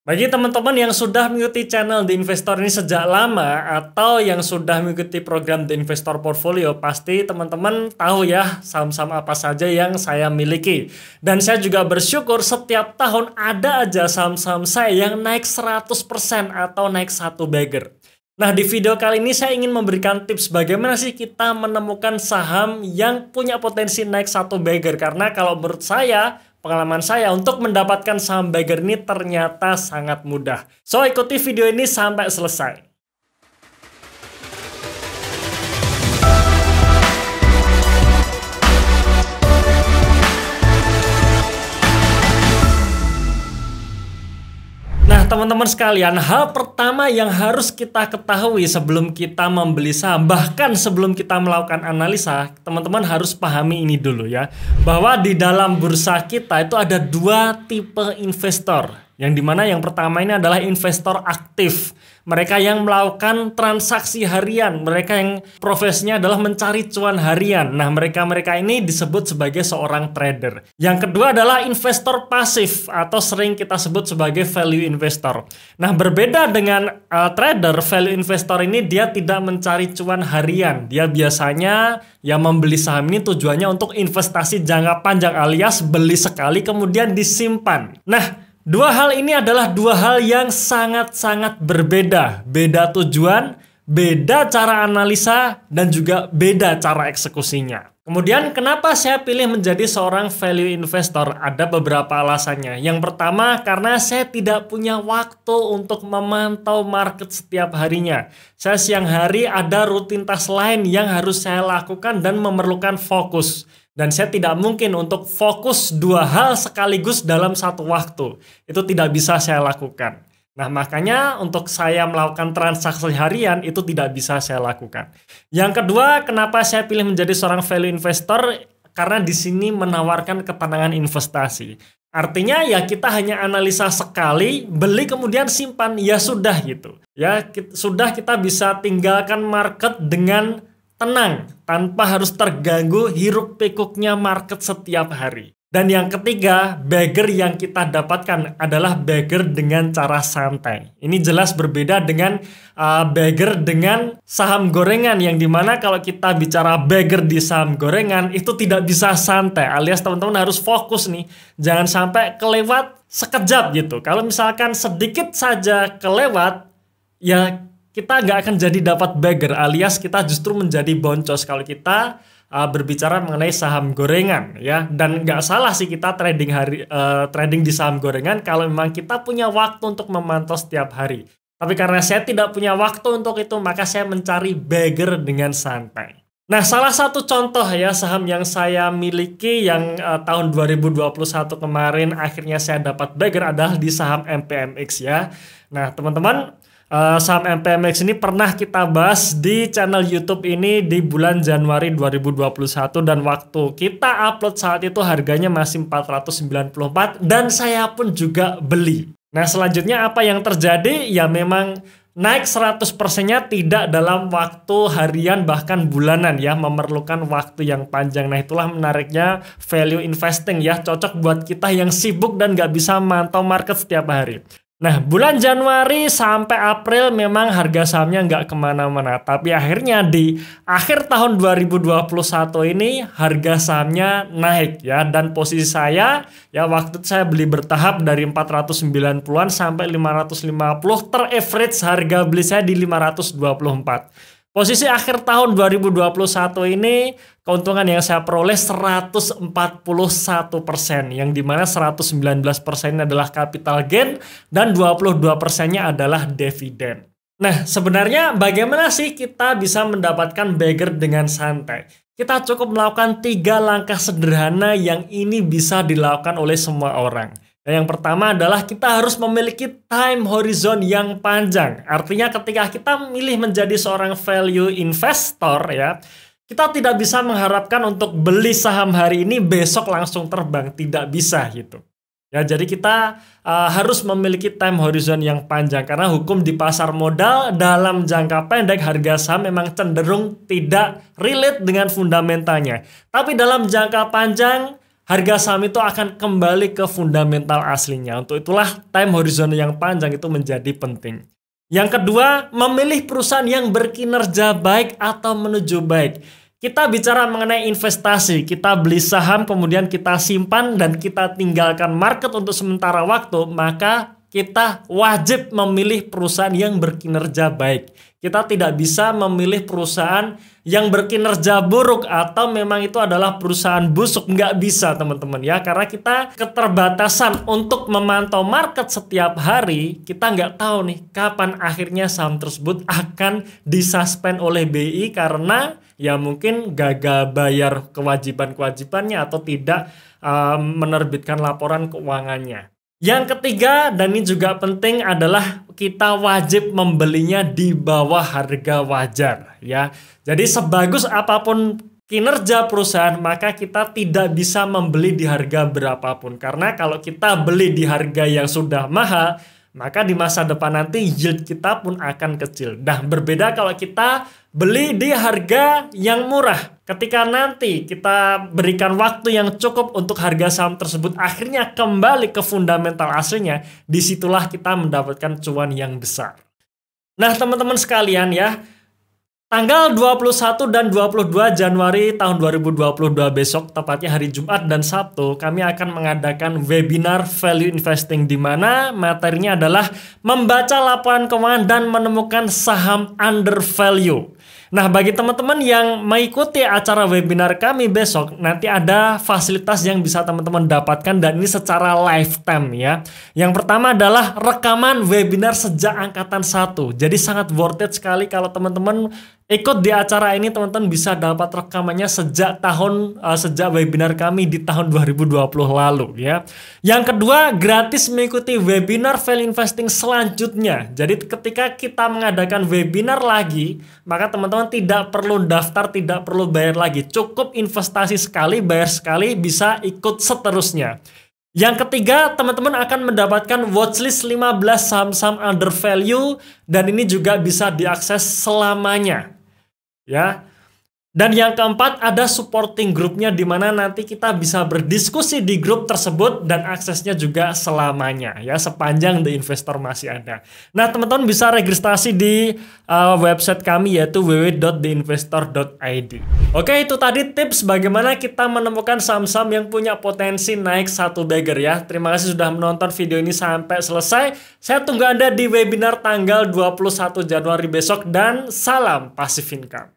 Bagi teman-teman yang sudah mengikuti channel The Investor ini sejak lama atau yang sudah mengikuti program The Investor Portfolio, pasti teman-teman tahu ya saham-saham apa saja yang saya miliki. Dan saya juga bersyukur setiap tahun ada aja saham-saham saya yang naik 100% atau naik satu bagger. Nah, di video kali ini saya ingin memberikan tips bagaimana sih kita menemukan saham yang punya potensi naik satu bagger. Karena kalau menurut saya, pengalaman saya untuk mendapatkan saham bagger ini ternyata sangat mudah. So, ikuti video ini sampai selesai. Nah, teman-teman sekalian, hal pertama yang harus kita ketahui sebelum kita membeli saham, bahkan sebelum kita melakukan analisa, teman-teman harus pahami ini dulu ya, bahwa di dalam bursa kita itu ada dua tipe investor. Yang dimana yang pertama ini adalah investor aktif. Mereka yang melakukan transaksi harian. Mereka yang profesinya adalah mencari cuan harian. Nah, mereka-mereka ini disebut sebagai seorang trader. Yang kedua adalah investor pasif atau sering kita sebut sebagai value investor. Nah, berbeda dengan trader, value investor ini dia tidak mencari cuan harian. Dia biasanya yang membeli saham ini tujuannya untuk investasi jangka panjang alias beli sekali kemudian disimpan. Nah, dua hal ini adalah dua hal yang sangat-sangat berbeda. Beda tujuan, beda cara analisa, dan juga beda cara eksekusinya. Kemudian kenapa saya pilih menjadi seorang value investor? Ada beberapa alasannya. Yang pertama, karena saya tidak punya waktu untuk memantau market setiap harinya. Saya siang hari ada rutinitas lain yang harus saya lakukan dan memerlukan fokus. Dan saya tidak mungkin untuk fokus dua hal sekaligus dalam satu waktu. Itu tidak bisa saya lakukan. Nah, makanya untuk saya melakukan transaksi harian itu tidak bisa saya lakukan. Yang kedua, kenapa saya pilih menjadi seorang value investor? Karena di sini menawarkan ketenangan investasi. Artinya ya kita hanya analisa sekali, beli kemudian simpan, ya sudah gitu. Ya sudah kita bisa tinggalkan market dengan tenang, tanpa harus terganggu hiruk pikuknya market setiap hari. Dan yang ketiga, bagger yang kita dapatkan adalah bagger dengan cara santai. Ini jelas berbeda dengan bagger dengan saham gorengan, yang dimana kalau kita bicara bagger di saham gorengan itu tidak bisa santai, alias teman-teman harus fokus nih. Jangan sampai kelewat sekejap gitu. Kalau misalkan sedikit saja kelewat, ya kita nggak akan jadi dapat bagger, alias kita justru menjadi boncos kalau kita berbicara mengenai saham gorengan ya. Dan nggak salah sih kita trading di saham gorengan kalau memang kita punya waktu untuk memantau setiap hari. Tapi karena saya tidak punya waktu untuk itu, maka saya mencari bagger dengan santai. Nah, salah satu contoh ya saham yang saya miliki yang tahun 2021 kemarin akhirnya saya dapat bagger adalah di saham MPMX ya. Nah, teman-teman, saham MPMX ini pernah kita bahas di channel YouTube ini di bulan Januari 2021 dan waktu kita upload saat itu harganya masih 494 dan saya pun juga beli. Nah, selanjutnya apa yang terjadi? Ya memang naik 100%-nya tidak dalam waktu harian bahkan bulanan ya, memerlukan waktu yang panjang. Nah, itulah menariknya value investing ya, cocok buat kita yang sibuk dan nggak bisa mantau market setiap hari. Nah, bulan Januari sampai April memang harga sahamnya nggak kemana-mana. Tapi akhirnya di akhir tahun 2021 ini harga sahamnya naik ya. Dan posisi saya ya waktu itu saya beli bertahap dari 490-an sampai 550. Ter-average harga beli saya di 524. Posisi akhir tahun 2021 ini keuntungan yang saya peroleh 141%, yang dimana 119% adalah capital gain dan 22%-nya adalah dividen. Nah, sebenarnya bagaimana sih kita bisa mendapatkan bagger dengan santai? Kita cukup melakukan 3 langkah sederhana yang ini bisa dilakukan oleh semua orang. Nah, yang pertama adalah kita harus memiliki time horizon yang panjang. Artinya ketika kita memilih menjadi seorang value investor ya, kita tidak bisa mengharapkan untuk beli saham hari ini besok langsung terbang, tidak bisa gitu. Ya, jadi kita harus memiliki time horizon yang panjang karena hukum di pasar modal dalam jangka pendek harga saham memang cenderung tidak relate dengan fundamentalnya. Tapi dalam jangka panjang harga saham itu akan kembali ke fundamental aslinya. Untuk itulah time horizon yang panjang itu menjadi penting. Yang kedua, memilih perusahaan yang berkinerja baik atau menuju baik. Kita bicara mengenai investasi, kita beli saham kemudian kita simpan dan kita tinggalkan market untuk sementara waktu, maka kita wajib memilih perusahaan yang berkinerja baik. Kita tidak bisa memilih perusahaan yang berkinerja buruk atau memang itu adalah perusahaan busuk. Nggak bisa teman-teman ya, karena kita keterbatasan untuk memantau market setiap hari. Kita nggak tahu nih kapan akhirnya saham tersebut akan disuspend oleh BI karena ya mungkin gagal bayar kewajiban-kewajibannya atau tidak menerbitkan laporan keuangannya. Yang ketiga, dan ini juga penting, adalah kita wajib membelinya di bawah harga wajar ya. Jadi sebagus apapun kinerja perusahaan, maka kita tidak bisa membeli di harga berapapun. Karena kalau kita beli di harga yang sudah mahal, maka di masa depan nanti yield kita pun akan kecil. Nah, berbeda kalau kita beli di harga yang murah. Ketika nanti kita berikan waktu yang cukup untuk harga saham tersebut akhirnya kembali ke fundamental aslinya, disitulah kita mendapatkan cuan yang besar. Nah, teman-teman sekalian ya, tanggal 21 dan 22 Januari tahun 2022 besok, tepatnya hari Jumat dan Sabtu, kami akan mengadakan webinar value investing di mana materinya adalah membaca laporan keuangan dan menemukan saham under value. Nah, bagi teman-teman yang mengikuti acara webinar kami besok, nanti ada fasilitas yang bisa teman-teman dapatkan dan ini secara lifetime ya. Yang pertama adalah rekaman webinar sejak angkatan 1. Jadi sangat worth it sekali kalau teman-teman ikut di acara ini, teman-teman bisa dapat rekamannya sejak webinar kami di tahun 2020 lalu ya. Yang kedua, gratis mengikuti webinar value investing selanjutnya. Jadi ketika kita mengadakan webinar lagi, maka teman-teman tidak perlu daftar, tidak perlu bayar lagi. Cukup investasi sekali, bayar sekali, bisa ikut seterusnya. Yang ketiga, teman-teman akan mendapatkan watchlist 15 saham-saham under value dan ini juga bisa diakses selamanya. Ya. Dan yang keempat, ada supporting grupnya di mana nanti kita bisa berdiskusi di grup tersebut dan aksesnya juga selamanya ya, sepanjang The Investor masih ada. Nah, teman-teman bisa registrasi di website kami yaitu www.theinvestor.id. Oke, itu tadi tips bagaimana kita menemukan saham-saham yang punya potensi naik satu bagger ya. Terima kasih sudah menonton video ini sampai selesai. Saya tunggu Anda di webinar tanggal 21 Januari besok dan salam passive income.